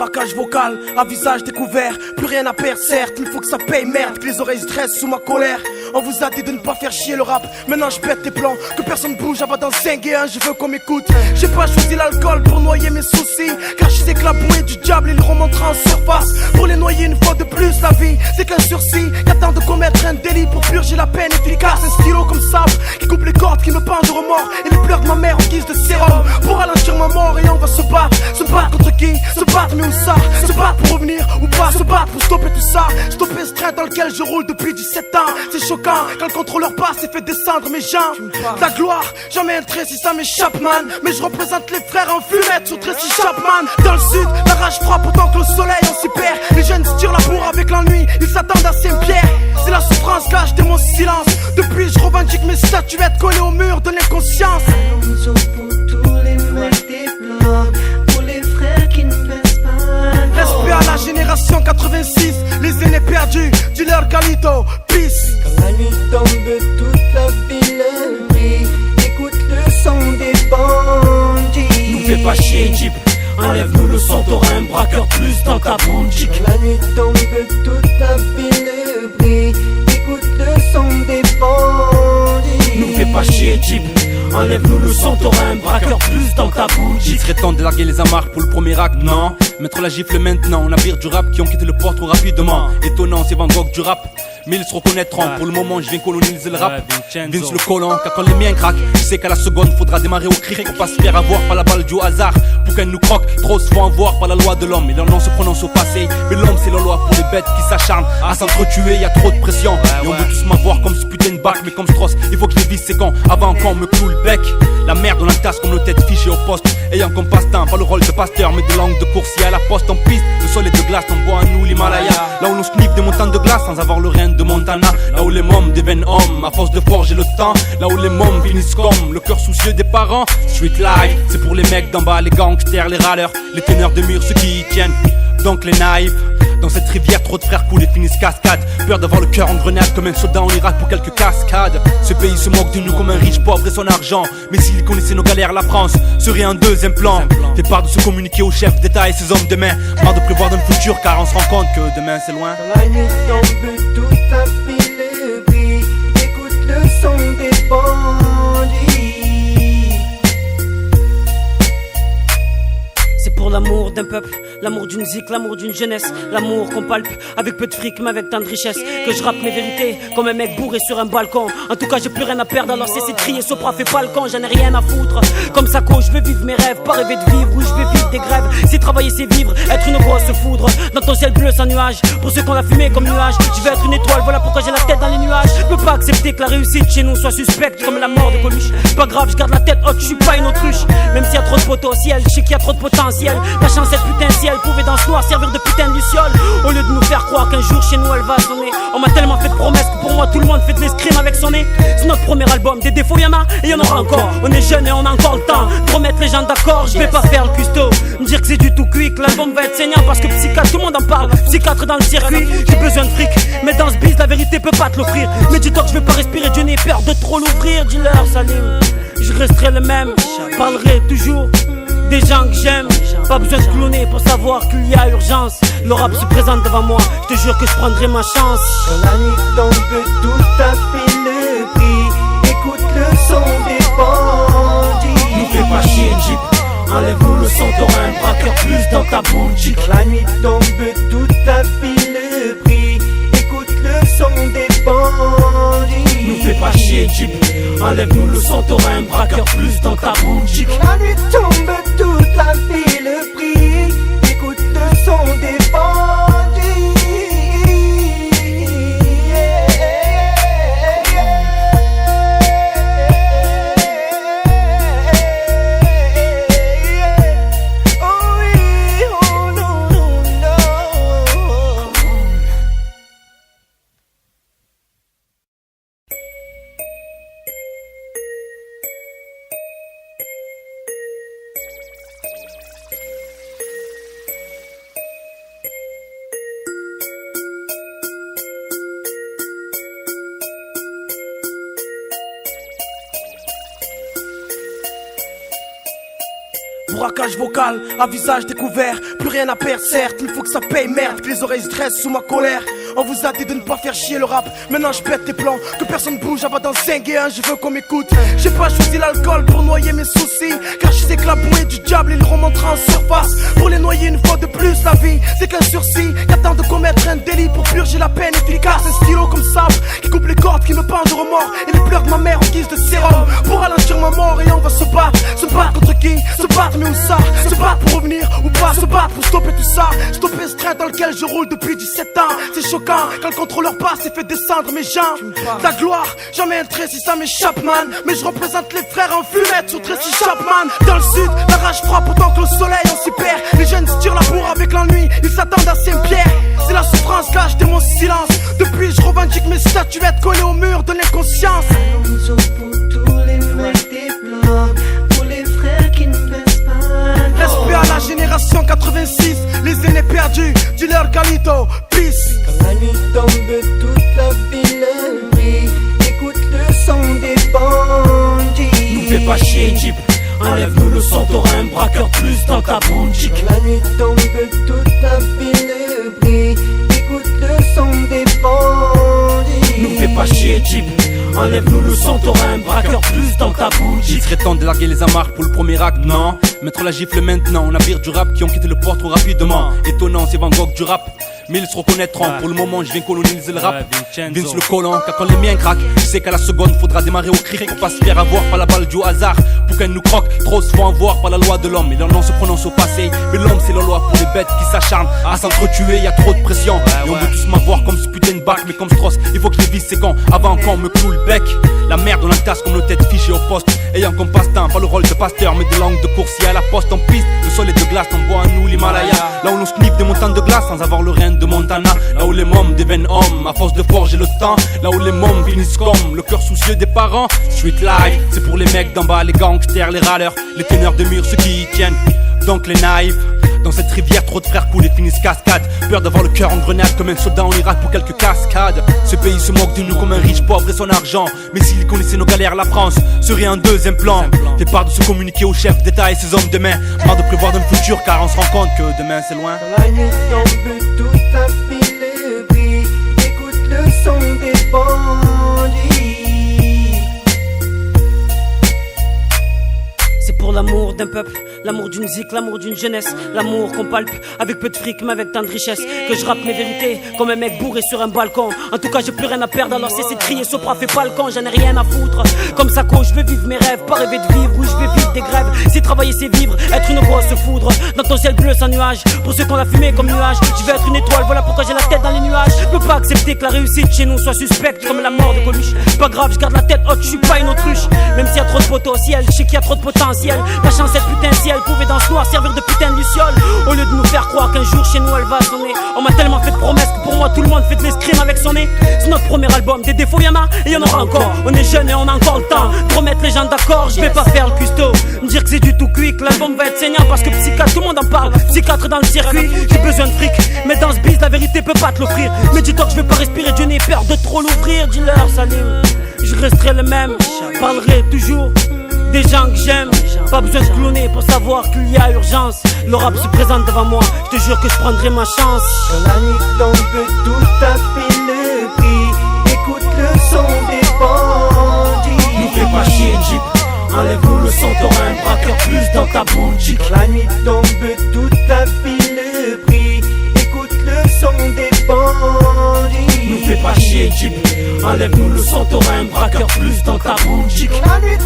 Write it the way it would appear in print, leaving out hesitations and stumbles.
Braquage vocal, à visage découvert. Plus rien à perdre, certes, il faut que ça paye, merde. Que les oreilles se dressent sous ma colère. On vous a dit de ne pas faire chier le rap. Maintenant je pète tes plans, que personne bouge. Avant d'en 5 et 1, je veux qu'on m'écoute. J'ai pas choisi l'alcool pour noyer mes soucis, car je sais que la bouée du diable il remontera en surface. Pour les noyer une fois de plus, la vie c'est qu'un sursis qu'attend de commettre un délit pour purger la peine efficace. Un stylo comme sable qui coupe les cordes, qui me peint de remords et les pleurs de ma mère en guise de sérum. Pour ralentir ma mort et on va se battre. Se battre contre qui? Se battre mais où ça? Se battre pour revenir ou pas? Se battre pour stopper tout ça. Stopper ce train dans lequel je roule depuis 17 ans. C'est choquant quand le contrôleur passe et fait descendre mes jambes. La gloire, jamais un trait si ça m'échappe man. Mais je représente les frères en fumette sur Tracy Chapman. Dans le sud, la rage frappe autant que le soleil on s'y perd. Les jeunes se tirent la bourre avec l'ennui, ils s'attendent à Saint-Pierre. C'est la souffrance que j'acheté mon silence. Depuis je revendique mes statuettes collées au mur de l'inconscience. Allons pour tous les mecs des blocs, pour les frères qui ne baissent pas. Respect à la génération 86, les aînés perdus, dealer Galito, peace. Quand la nuit tombe, toute la ville brille. Écoute le son des bandits. Nous fais pas chier, Jeep. Enlève-nous le son, t'auras un braqueur plus dans ta boutique. Quand la nuit tombe, toute la ville brille. Écoute le son des bandits. Nous fais pas chier, Jeep. Enlève-nous le son, t'auras un braqueur plus dans ta boutique. Il serait temps de larguer les amarres pour le premier acte, non? Mettre la gifle maintenant, on navire du rap qui ont quitté le port trop rapidement. Étonnant, c'est Van Gogh du rap, mais ils se reconnaîtront. Pour le moment, je viens coloniser le rap. Vince le colon, car quand les miens craquent, je sais qu'à la seconde, faudra démarrer au cric pour pas se faire avoir par la balle du hasard. Pour qu'elle nous croque, trop se font avoir par la loi de l'homme. Et leur nom se prononce au passé, mais l'homme c'est la loi pour les bêtes qui s'acharnent à s'entretuer. Y a trop de pression, et on veut tous m'avoir comme ce putain de bac. Mais comme Strauss, il faut que je les vise, c'est quand avant qu'on me cloue le bec. La merde on la tasse comme nos têtes fichées au poste. Ayant comme passe-temps, pas le rôle de pasteur, mais de langue de coursier à la poste en piste. Le sol est de glace, on boit à nous l'Himalaya. Là où l'on sniffe des montagnes de glace sans avoir le rein de Montana. Là où les mômes deviennent hommes, à force de forger le temps. Là où les mômes finissent comme le cœur soucieux des parents. Street life, c'est pour les mecs d'en bas, les gangsters, les râleurs, les teneurs de murs, ceux qui y tiennent. Donc les naïfs. Dans cette rivière, trop de frères coulent et finissent cascade. Peur d'avoir le cœur en grenade comme un soldat en Irak pour quelques cascades. Ce pays se moque de nous comme un riche pauvre et son argent. Mais s'il connaissait nos galères, la France serait un deuxième plan. Fait part de se communiquer aux chefs d'État et ses hommes de main. Marre de prévoir dans le futur car on se rend compte que demain c'est loin. Quand la nuit tombe, toute la ville brille. Écoute le son des bandits. C'est pour l'amour d'un peuple, l'amour d'une zik, l'amour d'une jeunesse, l'amour qu'on palpe avec peu de fric mais avec tant de richesse. Que je rappe mes vérités comme un mec bourré sur un balcon. En tout cas j'ai plus rien à perdre alors cessez de crier Sopra fait pas le con, j'en ai rien à foutre. Comme Sako je veux vivre mes rêves, pas rêver de vivre. Oui je vais vivre des grèves, si travailler c'est vivre, être une grosse foudre dans ton ciel bleu sans nuage. Pour ceux qu'on a fumé comme nuage, je vais être une étoile, voilà pourquoi j'ai la tête dans les nuages. Je peux pas accepter que la réussite chez nous soit suspecte comme la mort de Coluche. Pas grave, je garde la tête haute, je suis pas une autruche. Même s'il y a trop de potentiel, je sais qu'il y a trop de potentiel. La chance cette putain si elle pouvait dans ce noir servir de putain de luciole. Au lieu de nous faire croire qu'un jour chez nous elle va sonner. On m'a tellement fait de promesses que pour moi tout le monde fait de l'escrime avec son nez. C'est notre premier album, des défauts y'en a et y'en aura encore. On est jeunes et on a encore le temps de remettre les gens d'accord. Je vais pas faire le custo, me dire que c'est du tout cuit, que l'album va être saignant parce que psychiatre tout le monde en parle. Psychiatre dans le circuit, j'ai besoin de fric, mais dans ce biz la vérité peut pas te l'offrir. Mais dis-toi que je vais pas respirer, Dieu n'ai peur de trop l'ouvrir. Dis-leur Salim, je resterai le même, parlerai toujours des gens que j'aime. Pas besoin de cloner pour savoir qu'il y a urgence. Le rap se présente devant moi, je te jure que je prendrai ma chance. Quand la nuit tombe, toute la ville brille. Écoute le son des bandits. Nous fais pas chier, Jeep. Enlève-nous le son, t'auras un braqueur plus dans ta boutique. Quand la nuit tombe, toute la ville brille. Écoute le son des bandits. Nous fais pas chier, Jeep. Enlève-nous le son, t'auras un braqueur plus dans ta boutique. Quand la nuit tombe, toute la ville brille. Écoute le son des bandits. Oh oui, oh non, non, non. Braquage vocal, à visage découvert. Plus rien à perdre, certes, il faut que ça paye, merde, que les oreilles se dressent sous ma colère. On vous a dit de ne pas faire chier le rap, maintenant je pète tes plans, que personne bouge, avant d'en zinguer un, je veux qu'on m'écoute. J'ai pas choisi l'alcool pour noyer mes soucis, car je sais que la bouée du diable il remontera en surface. Pour les noyer une fois de plus, la vie c'est qu'un sursis, qu'attend de commettre un délit pour purger la peine efficace. Un stylo comme sable qui coupe les cordes, qui me pendent de remords, et les pleurs de ma mère en guise de sérum pour ralentir ma mort. Et on va se battre contre qui? Se battre mais où ça? Se battre pour revenir ou pas? Se battre pour stopper tout ça, stopper ce train dans lequel je roule depuis 17 ans. C'est choquant quand le contrôleur passe et fait descendre mes jambes. Ta gloire, jamais un trait si ça m'échappe man, mais je représente les frères en fumette sur Tracy Chapman. Dans le sud, la rage frappe autant que le soleil on s'y perd. Les jeunes se tirent la bourre avec l'ennui, ils s'attendent à Saint-Pierre. C'est la souffrance là, j'étais mon silence. Depuis je revendique mes statuettes collées au mur de l'inconscience. Allons pour tous les mecs des blocs, pour les frères qui ne baissent pas. Respect à la génération 86, les aînés perdus, dealer Galito, peace. Quand la nuit tombe, toute la ville brille. Écoute le son des bandits. Nous fais pas chier Jeep, enlève-nous le son, t'auras un braqueur plus dans ta boutique. Quand la nuit tombe, toute la ville brille. Écoute le son des bandits. Nous fais pas chier Jeep, enlève-nous le son, t'auras un braqueur plus dans ta boutique. Il serait temps de larguer les amarres pour le premier acte, non? Mettre la gifle maintenant, navire du rap qui ont quitté le port trop rapidement. Étonnant, c'est Van Gogh du rap, mais ils se reconnaîtront. Pour le moment, je viens coloniser le rap. Vince le colon, car quand les miens craquent, je sais qu'à la seconde, faudra démarrer au cric pour pas se faire avoir par la balle du hasard. Pour qu'elle nous croque, trop se font avoir par la loi de l'homme. Et leur nom se prononce au passé, mais l'homme c'est la loi pour les bêtes qui s'acharnent à s'entretuer. Y a trop de pression, et on veut tous m'avoir comme ce putain de bac, mais comme Strauss, il faut que je les vise ses gants avant qu'on me cloue le bec. La merde, on la tasse comme nos têtes fichées au poste, ayant comme passe-temps pas le rôle de pasteur, mais de langue de coursier à la poste en piste. Le sol est de glace, on boit à nous l'Himalaya. Là où l'on sniffe des montagnes de glace sans avoir le rein de Montana. Là où les mômes deviennent hommes à force de forger le temps. Là où les mômes finissent comme le cœur soucieux des parents. Street life, c'est pour les mecs d'en bas, les gangsters, les râleurs, les teneurs de mur, ceux qui y tiennent. Donc les naïfs, dans cette rivière trop de frères coulent et finissent cascade. Peur d'avoir le cœur en grenade comme un soldat en Irak pour quelques cascades. Ce pays se moque de nous comme un riche pauvre et son argent. Mais s'il connaissait nos galères, la France serait un deuxième plan. Fait part de se communiquer aux chefs d'État et ses hommes de main. Marre de prévoir dans le futur car on se rend compte que demain c'est loin. Quand la nuit tombe, toute la ville brille. Écoute le son des bandits. C'est pour l'amour d'un peuple, l'amour d'une zik, l'amour d'une jeunesse, l'amour qu'on palpe avec peu de fric mais avec tant de richesse, que je rappe mes vérités comme un mec bourré sur un balcon. En tout cas j'ai plus rien à perdre, alors cessez de crier Sopra fait pas le camp, j'en ai rien à foutre. Comme ça quand je veux vivre mes rêves, pas rêver de vivre, où je vais vivre des grèves. C'est travailler c'est vivre, être une grosse foudre dans ton ciel bleu sans nuage. Pour ceux qu'on a fumé comme nuage, je vais être une étoile, voilà pourquoi j'ai la tête dans les nuages. Je peux pas accepter que la réussite chez nous soit suspecte comme la mort de Coluche. Pas grave, je garde la tête haute, je suis pas une autruche. Même s'il y a trop de potentiel, je sais qu'il y a trop de potentiel. Ta chance cette putain de ciel pouvait dans ce noir servir de putain de luciole. Au lieu de nous faire croire qu'un jour chez nous elle va sonner. On m'a tellement fait de promesses que pour moi tout le monde fait de l'escrime avec son nez. C'est notre premier album, des défauts y'en a et y'en aura encore. On est jeunes et on a encore le temps de remettre les gens d'accord. Je vais pas faire le custo, me dire que c'est du tout cuit, que l'album va être saignant parce que psychiatre, tout le monde en parle. Psychiatre dans le circuit, j'ai besoin de fric, mais dans ce biz la vérité peut pas te l'offrir. Mais dis-toi que je vais pas respirer, Dieu n'ai peur de trop l'ouvrir. Dis-leur Salim, je resterai le même, parlerai toujours des gens que j'aime. Pas besoin de cloner pour savoir qu'il y a urgence. Le rap se présente devant moi, je te jure que je prendrai ma chance. Quand la nuit tombe, toute la ville brille. Écoute le son des bandits. Nous fais pas chier Jeep, enlève-nous le son, t'auras un braqueur plus dans ta boutique. Quand la nuit tombe, toute la ville brille. Écoute le son des bandits. Nous fais pas chier Jeep, enlève-nous le son, t'auras un braqueur plus dans ta boutique. Quand la nuit